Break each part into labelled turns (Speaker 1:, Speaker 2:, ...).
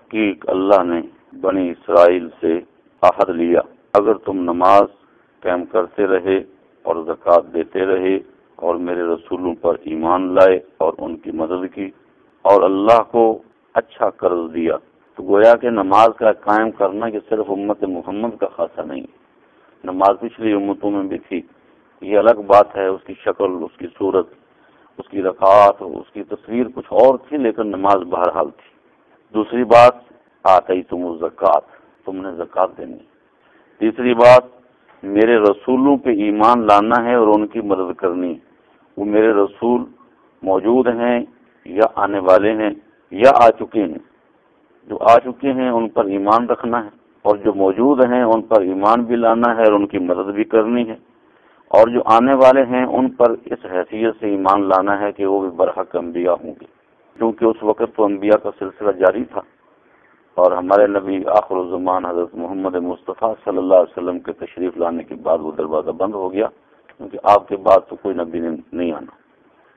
Speaker 1: تحقیق اللہ نے بنی اسرائیل سے عہد لیا، اگر تم نماز قائم کرتے رہے اور زکوٰۃ دیتے رہے اور میرے رسولوں پر ایمان لائے اور ان کی مدد کی اور اللہ کو اچھا قرض دیا، تو گویا کہ نماز کا قائم کرنا یہ صرف امت محمد کا خاصہ نہیں، نماز پچھلی امتوں میں بھی تھی، یہ الگ بات ہے، اس کی شکل، اس کی صورت، اس کی رکعات، اس کی تصویر کچھ اور تھی، لیکن نماز بہرحال تھی۔ دوسری بات، آتیتم الزکوٰۃ، تم نے زکوٰۃ دینی۔ تیسری بات، میرے رسولوں پہ ایمان لانا ہے اور ان کی مدد کرنی، وہ میرے رسول موجود ہیں یا آنے والے ہیں یا آ چکے ہیں، جو آ چکے ہیں ان پر ایمان رکھنا ہے اور جو موجود ہیں ان پر ایمان بھی لانا ہے اور ان کی مدد بھی کرنی ہے، اور جو آنے والے ہیں ان پر اس حیثیت سے ایمان لانا ہے کہ وہ بھی برحق انبیاء ہوں گے، کیونکہ اس وقت تو انبیاء کا سلسلہ جاری تھا، اور ہمارے نبی آخر الزمان حضرت محمد مصطفیٰ صلی اللہ علیہ وسلم کے تشریف لانے کے بعد وہ دروازہ بند ہو گیا، کیونکہ آپ کے بعد تو کوئی نبی نے نہیں آنا۔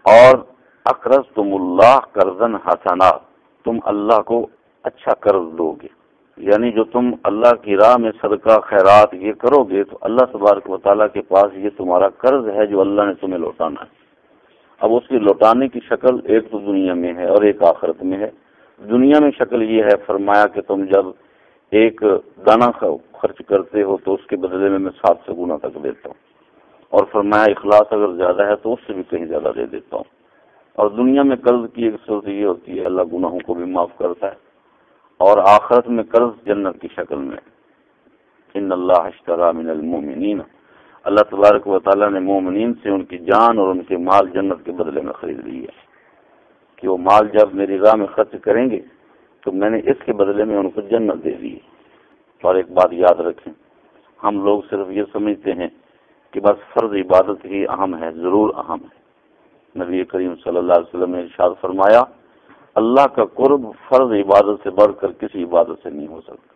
Speaker 1: اور اقرضتم اللہ قرضا حسنا، تم اللہ کو اچھا قرض دو گے، یعنی جو تم اللہ کی راہ میں صدقہ خیرات یہ کرو گے تو اللہ تبارک و تعالیٰ کے پاس یہ تمہارا قرض ہے جو اللہ نے تمہیں لوٹانا ہے۔ اب اس کی لوٹانے کی شکل ایک تو دنیا میں ہے اور ایک آخرت میں ہے۔ دنیا میں شکل یہ ہے، فرمایا کہ تم جب ایک دانہ خرچ کرتے ہو تو اس کے بدلے میں 700 گنا تک دیتا ہوں، اور فرمایا اخلاص اگر زیادہ ہے تو اس سے بھی کہیں زیادہ دے دیتا ہوں۔ اور دنیا میں قرض کی ایک صورت یہ ہوتی ہے اللہ گناہوں کو بھی معاف کرتا ہے، اور آخرت میں قرض جنت کی شکل میں۔ ان اللہ اشتری من المؤمنین، اللہ تبارک و تعالیٰ نے مومنین سے ان کی جان اور ان کے مال جنت کے بدلے میں خرید لی ہے، کہ وہ مال جب میری راہ میں خرچ کریں گے تو میں نے اس کے بدلے میں ان کو جنت دے دی ہے۔ اور ایک بات یاد رکھیں، ہم لوگ صرف یہ سمجھتے ہیں کہ بس فرض عبادت ہی اہم ہے، ضرور اہم ہے۔ نبی کریم صلی اللہ علیہ وسلم نے ارشاد فرمایا، اللہ کا قرب فرض عبادت سے بڑھ کر کسی عبادت سے نہیں ہو سکتا،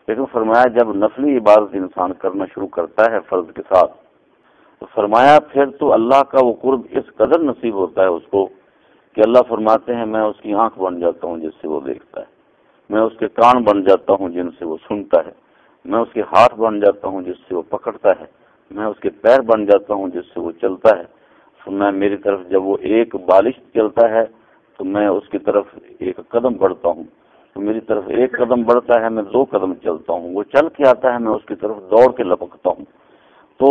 Speaker 1: لیکن فرمایا جب نفلی عبادت انسان کرنا شروع کرتا ہے فرض کے ساتھ، تو فرمایا پھر تو اللہ کا وہ قرب اس قدر نصیب ہوتا ہے اس کو کہ اللہ فرماتے ہیں میں اس کی آنکھ بن جاتا ہوں جس سے وہ دیکھتا ہے، میں اس کے کان بن جاتا ہوں جن سے وہ سنتا ہے، میں اس کے ہاتھ بن جاتا ہوں جس سے وہ پکڑتا ہے، میں اس کے پیر بن جاتا ہوں جس سے وہ چلتا ہے۔ تو میں میری طرف جب وہ ایک بالش چلتا ہے تو میں اس کی طرف ایک قدم بڑھتا ہوں، تو میری طرف ایک قدم بڑھتا ہے میں 2 قدم چلتا ہوں، وہ چل کے آتا ہے میں اس کی طرف دوڑ کے لپکتا ہوں۔ تو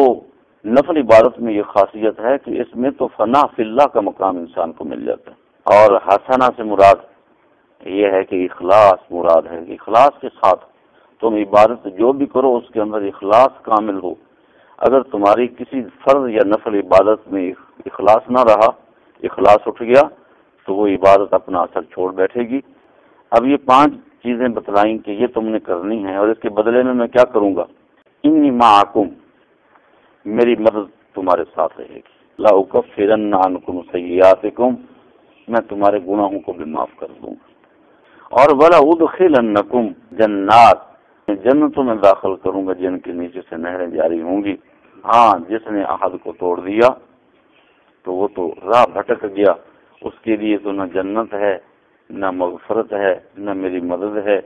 Speaker 1: نفل عبادت میں یہ خاصیت ہے کہ اس میں تو فنا فی اللہ کا مقام انسان کو مل جاتا ہے۔ اور حسنہ سے مراد یہ ہے کہ اخلاص مراد ہے، کہ اخلاص کے ساتھ تم عبادت جو بھی کرو اس کے اندر اخلاص کامل ہو۔ اگر تمہاری کسی فرض یا نفل عبادت میں اخلاص نہ رہا، اخلاص اٹھ گیا تو وہ عبادت اپنا اثر چھوڑ بیٹھے گی۔ اب یہ 5 چیزیں بتلائیں کہ یہ تم نے کرنی ہے اور اس کے بدلے میں کیا کروں گا۔ انی معکم، میری مدد تمہارے ساتھ رہے گی۔ لا اکفرن عنکم سیئاتکم، میں تمہارے گناہوں کو بھی معاف کر دوں گا۔ اور ولا ادخلنکم جنات، جنتوں میں داخل کروں گا جن کے نیچے سے نہریں جاری ہوں گی۔ ہاں، جس نے عہد کو توڑ دیا تو وہ تو راہ بھٹک گیا، اس کے لیے تو نہ جنت ہے، نہ مغفرت ہے، نہ میری مدد ہے۔